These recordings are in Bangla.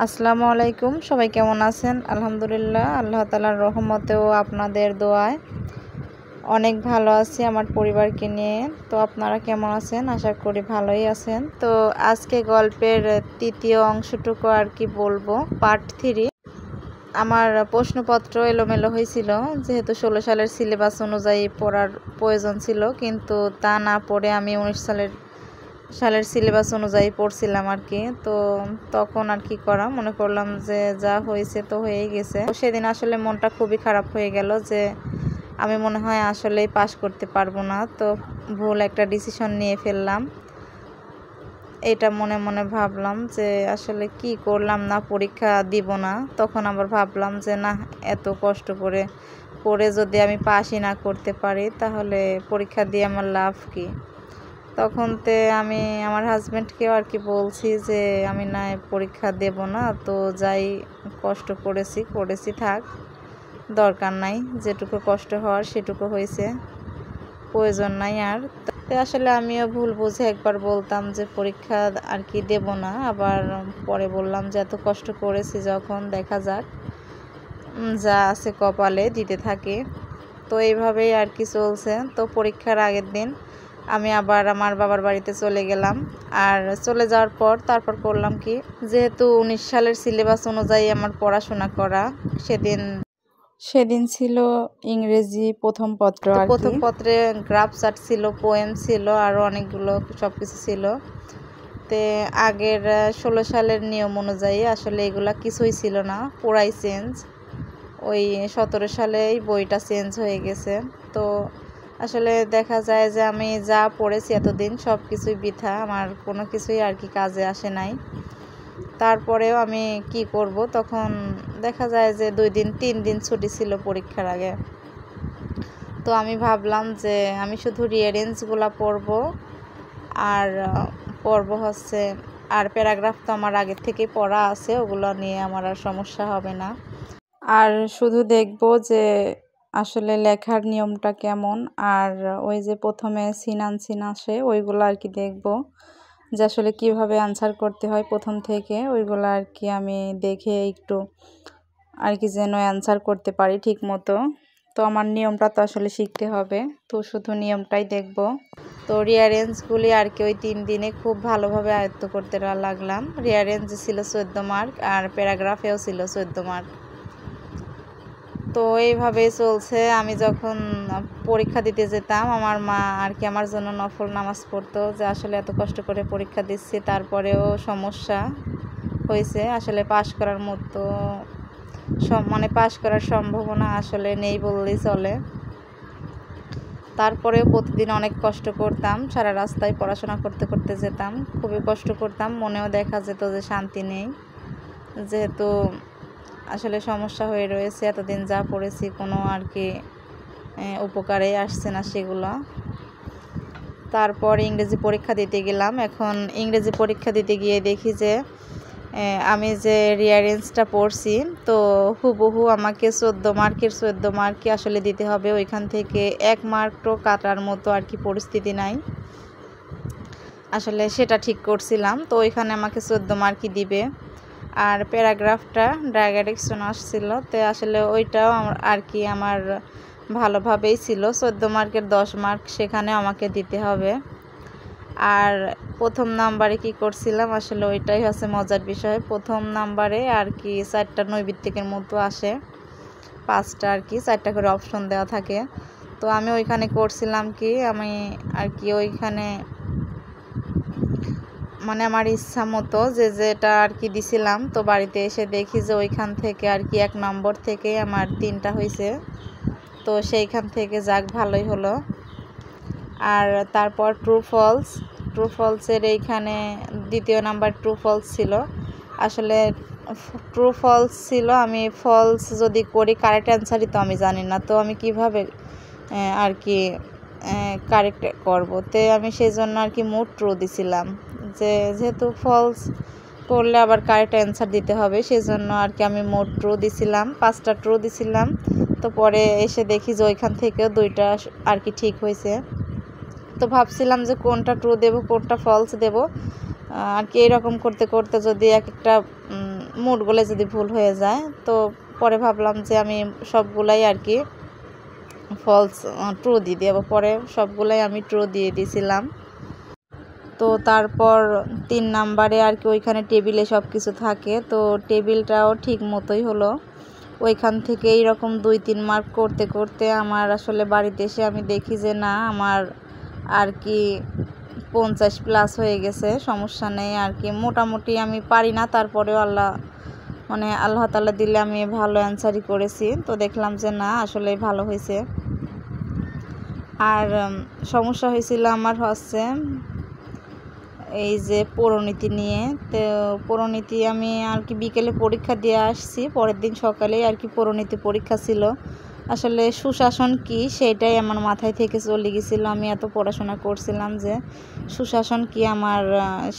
আসসালামু আলাইকুম, সবাই কেমন আছেন? আলহামদুলিল্লাহ, আল্লাহ তাআলার রহমতে ও আপনাদের দোয়ায় অনেক ভালো আছি আমার পরিবারকে নিয়ে। তো আপনারা কেমন আছেন? আশা করি ভালোই আছেন। তো আজকে গল্পের তৃতীয় অংশটুকু আর কি বলবো, পার্ট 3। আমার প্রশ্নপত্র এলোমেলো হয়েছিল, যেহেতু 16 সালের সিলেবাস অনুযায়ী পড়ার প্রয়োজন ছিল, কিন্তু তা না পড়ে আমি 19 সালের সিলেবাস অনুযায়ী পড়ছিলাম আর কি। তো তখন আর কি করা, মনে করলাম যে যা হয়েছে তো হয়েই গেছে। সেদিন আসলে মনটা খুবই খারাপ হয়ে গেল যে আমি মনে হয় আসলেই পাশ করতে পারবো না। তো ভুল একটা ডিসিশন নিয়ে ফেললাম, এটা মনে মনে ভাবলাম যে আসলে কি করলাম, না পরীক্ষা দিব না। তখন আবার ভাবলাম যে না, এত কষ্ট করে পড়ে যদি আমি পাসই না করতে পারি, তাহলে পরীক্ষা দিয়ে আমার লাভ কি। তখন আমি আমার হাজব্যান্ডকেও আর কি বলছি যে আমি না পরীক্ষা দেব না, তো যাই কষ্ট করেছি থাক, দরকার নাই, যেটুকু কষ্ট হওয়ার সেটুকু হয়েছে, প্রয়োজন নাই আর। আসলে আমিও ভুল বুঝে একবার বলতাম যে পরীক্ষা আর কি দেব না, আবার পরে বললাম যে এত কষ্ট করেছি যখন, দেখা যাক, যা আছে কপালে দিতে থাকি। তো এইভাবেই আর কি চলছে। তো পরীক্ষার আগের দিন আমি আবার আমার বাবার বাড়িতে চলে গেলাম। আর চলে যাওয়ার পর তারপর করলাম কি, যেহেতু 19 সালের সিলেবাস অনুযায়ী আমার পড়াশোনা করা, সেদিন ছিল ইংরেজি প্রথম পত্র। প্রথম পত্রে গ্রাফ চার্ট ছিল, পোয়েম ছিল, আরও অনেকগুলো সব কিছু ছিল। আগের 16 সালের নিয়ম অনুযায়ী আসলে এগুলা কিছুই ছিল না, পুরাই চেঞ্জ। ওই 17 সালেই বইটা চেঞ্জ হয়ে গেছে। তো আসলে দেখা যায় যে আমি যা পড়েছি এতদিন সব কিছুই বৃথা, আমার কোনো কিছুই আর কি কাজে আসে নাই। তারপরেও আমি কি করব, তখন দেখা যায় যে 2-3 দিন ছুটি ছিল পরীক্ষার আগে। তো আমি ভাবলাম যে আমি শুধু রিয়ারেঞ্জগুলো পড়ব, আর আর প্যারাগ্রাফ তো আমার আগের থেকেই পড়া আছে, ওগুলো নিয়ে আমার আর সমস্যা হবে না। আর শুধু দেখব যে আসলে লেখার নিয়মটা কেমন, আর ওই যে প্রথমে সিন আসে ওইগুলো আর কি দেখব, যে আসলে কীভাবে আনসার করতে হয় প্রথম থেকে, ওইগুলো আর কি আমি দেখে একটু আর কি যেন অ্যান্সার করতে পারি ঠিক মতো। তো আমার নিয়মটা তো আসলে শিখতে হবে, তো শুধু নিয়মটাই দেখব। তো রিয়ারেঞ্জগুলি আর কি ওই 3 দিনে খুব ভালোভাবে আয়ত্ত করতে লাগলাম। রিয়ারেঞ্জ ছিল 14 মার্ক, আর প্যারাগ্রাফেও ছিল 14 মার্ক। তো এইভাবেই চলছে। আমি যখন পরীক্ষা দিতে যেতাম, আমার মা আর কি আমার জন্য নফল নামাজ পড়তো, যে আসলে এত কষ্ট করে পরীক্ষা দিচ্ছি তারপরেও সমস্যা হয়েছে, আসলে পাশ করার মতো পাশ করার সম্ভাবনা আসলে নেই বললেই চলে। তারপরেও প্রতিদিন অনেক কষ্ট করতাম, সারা রাস্তায় পড়াশোনা করতে করতে যেতাম, খুবই কষ্ট করতাম, মনেও দেখা যেত যে শান্তি নেই, যেহেতু আসলে সমস্যা হয়ে রয়েছে, এতদিন যা পড়েছি কোনো আর কি উপকারে আসছে না সেগুলো। তারপর ইংরেজি পরীক্ষা দিতে গেলাম। এখন ইংরেজি পরীক্ষা দিতে গিয়ে দেখি যে আমি যে রিয়ারেঞ্জটা পড়ছি, তো হুবহু আমাকে 14 মার্কই আসলে দিতে হবে, ওইখান থেকে 1 মার্কও কাটার মতো আর কি পরিস্থিতি নাই, আসলে সেটা ঠিক করছিলাম। তো ওইখানে আমাকে 14 মার্কই দিবে। আর প্যারাগ্রাফটা ডায়াগ্রাফিক্সন আসছিল, তো আসলে ওইটাও আর কি আমার ভালোভাবেই ছিল, 14 মার্কের 10 মার্ক সেখানে আমাকে দিতে হবে। আর প্রথম নাম্বারে কি করছিলাম, আসলে ওইটাই হচ্ছে মজার বিষয়। প্রথম নাম্বারে আর কি 4টা নৈবিত্তিকের মতো আসে, 5টা আর কি, 4টা করে অপশন দেওয়া থাকে। তো আমি ওইখানে করছিলাম কি, আমি আর কি ওইখানে আমার ইচ্ছা মতো যেটা আর কি দিছিলাম। তো বাড়িতে এসে দেখি যে ওইখান থেকে আর কি 1 নম্বর থেকে আমার 3টা হয়েছে, তো সেইখান থেকে যাক ভালোই হলো। আর তারপর ট্রু ফলসের এইখানে দ্বিতীয় নাম্বার ট্রু ফলস ছিল। আসলে ট্রু ফলস ছিল, আমি ফলস যদি করি কারেক্ট অ্যান্সারই তো আমি জানি না, তো আমি কিভাবে আর কি কারেক্ট করবো। আমি সেই জন্য আর কি মোট ট্রু দিছিলাম, যেহেতু ফলস করলে আবার কারেক্ট অ্যান্সার দিতে হবে, সেই জন্য আর কি আমি মোট ট্রু দিছিলাম, 5টা ট্রু দিছিলাম। তো পরে এসে দেখি যে ওইখান থেকেও 2টা আর কি ঠিক হয়েছে। তো ভাবছিলাম যে কোনটা ট্রু দেব, কোনটা ফলস দেব, আর কি এরকম করতে করতে যদি একটা মোডগুলো যদি ভুল হয়ে যায়। তো পরে ভাবলাম যে আমি সবগুলাই আর কি ফলস ট্রু দিয়ে দেবো, পরে সবগুলাই আমি ট্রু দিয়ে দিয়েছিলাম। তো তারপর 3 নাম্বারে আর কি ওইখানে টেবিলে সব কিছু থাকে, তো টেবিলটাও ঠিক মতোই হলো। ওইখান থেকে এইরকম 2-3 মার্ক করতে করতে আমার আসলে বাড়িতে এসে আমি দেখি যে না, আমার আর কি 50 প্লাস হয়ে গেছে। সমস্যা নেই আর কি, মোটামুটি আমি পারি না, তারপরেও আল্লাহ তাআলা দিলে আমি ভালো অ্যান্সারই করেছি। তো দেখলাম যে না, আসলে ভালো হয়েছে। আর সমস্যা হয়েছিল আমার হচ্ছে এই যে পৌরনীতি নিয়ে। তো পৌরনীতি আমি আর কি বিকেলে পরীক্ষা দিয়ে আসছি, পরের দিন সকালেই আর কি পৌরনীতি পরীক্ষা ছিল। আসলে সুশাসন কি সেটাই আমার মাথায় থেকে চলে গেছিলো। আমি এত পড়াশোনা করছিলাম যে সুশাসন কি আমার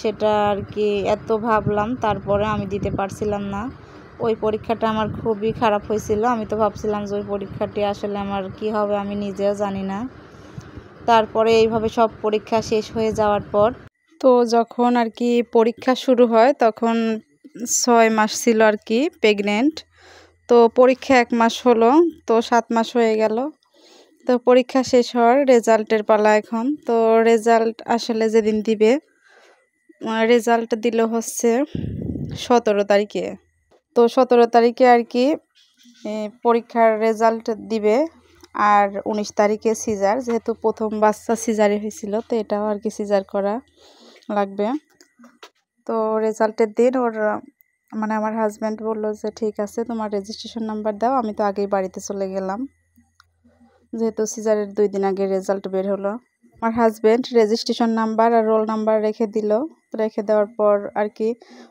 সেটা আর কি এত ভাবলাম, তারপরে আমি দিতে পারছিলাম না। ওই পরীক্ষাটা আমার খুবই খারাপ হয়েছিল। আমি তো ভাবছিলাম যে ওই পরীক্ষাটি আসলে আমার কি হবে আমি নিজেও জানি না। তারপরে এইভাবে সব পরীক্ষা শেষ হয়ে যাওয়ার পর, তো যখন আর কি পরীক্ষা শুরু হয় তখন 6 মাস ছিল আর কি প্রেগনেন্ট। তো পরীক্ষা 1 মাস হলো, তো 7 মাস হয়ে গেল। তো পরীক্ষা শেষ হওয়ার রেজাল্টের পালা এখন। তো রেজাল্ট আসলে যেদিন দিবে, রেজাল্ট দিল হচ্ছে 17 তারিখে। তো 17 তারিখে আর কি পরীক্ষার রেজাল্ট দিবে। আর 19 তারিখে সিজার, যেহেতু প্রথম বাচ্চা সিজারে হয়েছিল, তো এটাও আর কি সিজার করা লাগবে। তো রেজাল্টের দিন আমার হাজব্যান্ড বললো যে ঠিক আছে, তোমার রেজিস্ট্রেশন নাম্বার দাও। আমি তো আগেই বাড়িতে চলে গেলাম, যেহেতু সিজারের 2 দিন আগে রেজাল্ট বের হলো। আমার হাজব্যান্ড রেজিস্ট্রেশন নাম্বার আর রোল নাম্বার রেখে দিল। রেখে দেওয়ার পর আর কি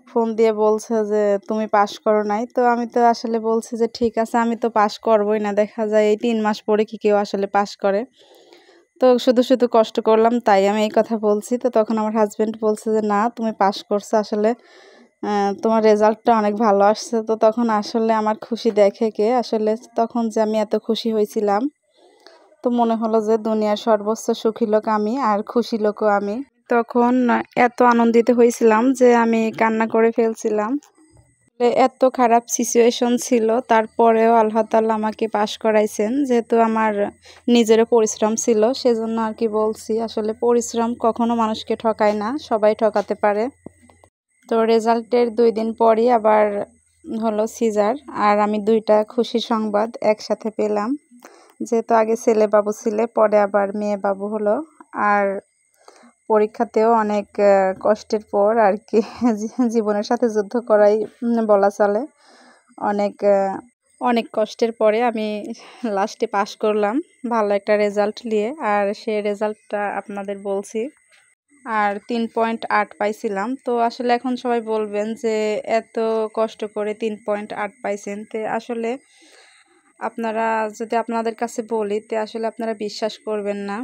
ফোন দিয়ে বলছে যে তুমি পাস করো নাই। তো আমি তো আসলে বলছি যে ঠিক আছে, আমি তো পাস করবোই না, দেখা যায় এই 3 মাস পরে কি কেউ আসলে পাস করে। তো শুধু শুধু কষ্ট করলাম, তাই আমি এই কথা বলছি। তো তখন আমার হাজব্যান্ড বলছে যে না, তুমি পাস করছো, আসলে তোমার রেজাল্টটা অনেক ভালো আসছে। তো তখন আসলে আমার খুশি দেখে কে আসলে, তখন যে আমি এত খুশি হয়েছিলাম, তো মনে হলো যে দুনিয়ার সর্বোচ্চ সুখী লোক আমি আর খুশি লোকও আমি। তখন এত আনন্দিত হয়েছিলাম যে আমি কান্না করে ফেলছিলাম। এত খারাপ সিচুয়েশন ছিল, তারপরেও আল্লাহ তাআলা আমাকে পাশ করাইছেন। যেহেতু আমার নিজেরও পরিশ্রম ছিল, সেজন্য আর কি বলছি, আসলে পরিশ্রম কখনো মানুষকে ঠকায় না, সবাই ঠকাতে পারে। তো রেজাল্টের 2 দিন পরই আবার হলো সিজার, আর আমি 2টা খুশির সংবাদ একসাথে পেলাম। যেহেতু আগে ছেলে বাবু ছিল, পরে আবার মেয়ে বাবু হলো। আর পরীক্ষাতেও অনেক কষ্টের পর আর কি জীবনের সাথে যুদ্ধ করাই বলা চলে। অনেক অনেক কষ্টের পরে আমি লাস্টে পাস করলাম ভালো একটা রেজাল্ট নিয়ে। আর সে রেজাল্টটা আপনাদের বলছি। আর 3.8 পাইছিলাম। তো আসলে এখন সবাই বলবেন যে এত কষ্ট করে 3.8 পাইছেন, তো আসলে আপনারা যদি আপনাদের কাছে বলি, তো আসলে আপনারা বিশ্বাস করবেন না।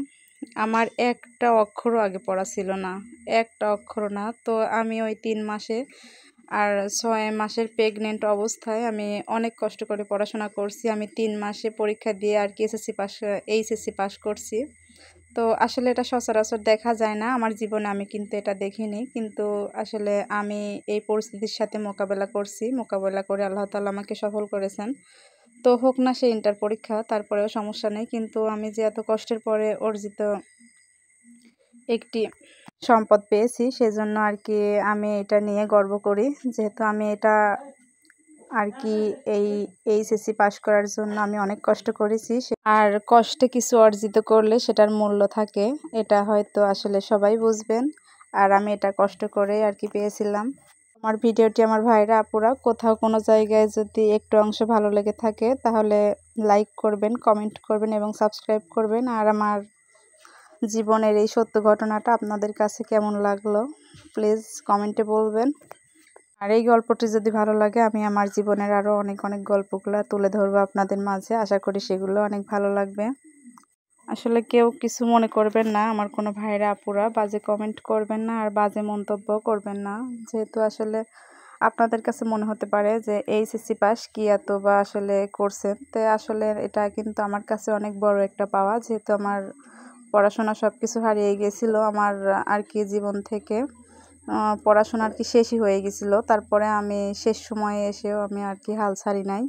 আমার একটা অক্ষরও আগে পড়া ছিল না, একটা অক্ষরও না। তো আমি ওই 3 মাসে আর 6 মাসের প্রেগনেন্ট অবস্থায় আমি অনেক কষ্ট করে পড়াশোনা করছি। আমি 3 মাসে পরীক্ষা দিয়ে আর কি এইচএসসি পাস করছি। তো আসলে এটা সচরাচর দেখা যায় না আমার জীবনে, আমি কিন্তু এটা দেখিনি। কিন্তু আসলে আমি এই পরিস্থিতির সাথে মোকাবেলা করছি, মোকাবেলা করে আল্লাহ তাআলা আমাকে সফল করেছেন। তো হোক না সে ইন্টার পরীক্ষা, তারপরেও সমস্যা নেই। কিন্তু আমি যে এত কষ্টের পরে অর্জিত একটি সম্পদ পেয়েছি, সেজন্য আর কি আমি এটা নিয়ে গর্ব করি। যেহেতু আমি এটা আর কি এই এইচএসসি পাস করার জন্য আমি অনেক কষ্ট করেছি, আর কষ্টে কিছু অর্জিত করলে সেটার মূল্য থাকে, এটা হয়তো আসলে সবাই বুঝবেন। আর আমি এটা কষ্ট করে আর কি পেয়েছিলাম। আমার ভিডিওটি আমার ভাইরা আপুরা কোথাও কোনো জায়গায় যদি একটু অংশ ভালো লেগে থাকে, তাহলে লাইক করবেন, কমেন্ট করবেন এবং সাবস্ক্রাইব করবেন। আর আমার জীবনের এই সত্য ঘটনাটা আপনাদের কাছে কেমন লাগলো প্লিজ কমেন্টে বলবেন। আর এই গল্পটি যদি ভালো লাগে, আমি আমার জীবনের আরও অনেক অনেক গল্পগুলো তুলে ধরবো আপনাদের মাঝে। আশা করি সেগুলো অনেক ভালো লাগবে। আসলে কেউ কিছু মনে করবেন না, আমার কোনো ভাইরা আপুরা বাজে কমেন্ট করবেন না আর বাজে মন্তব্য করবেন না। যেহেতু আসলে আপনাদের কাছে মনে হতে পারে যে এইচএসসি পাস কি এত বা আসলে করছেন, তো আসলে এটা কিন্তু আমার কাছে অনেক বড় একটা পাওয়া। যেহেতু আমার পড়াশোনা সব কিছু হারিয়ে গেছিলো আমার আর কি জীবন থেকে। পড়াশোনা আর কি শেষই হয়ে গেছিলো। তারপরে আমি শেষ সময়ে এসেও আমি আর কি হাল ছাড়ি নাই।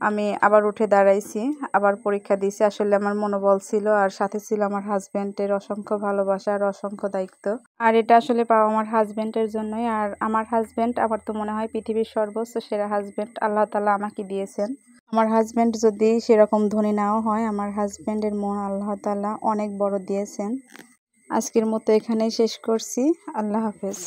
আমি আবার উঠে দাঁড়াইছি, আবার পরীক্ষা দিয়েছি। আসলে আমার মনোবল ছিল, আর সাথে ছিল আমার হাজব্যান্ডের অসংখ্য ভালোবাসা আর অসংখ্য দায়িত্ব। আর এটা আসলে পাওয়া আমার হাজব্যান্ডের জন্যই। আর আমার হাজব্যান্ড, আমার তো মনে হয় পৃথিবীর সর্বোচ্চ সেরা হাজব্যান্ড আল্লাহ তাআলা আমাকে দিয়েছেন। আমার হাজব্যান্ড যদি সেরকম ধনী নাও হয়, আমার হাজব্যান্ডের মন আল্লাহ তাআলা অনেক বড় দিয়েছেন। আজকের মতো এখানেই শেষ করছি। আল্লাহ হাফেজ।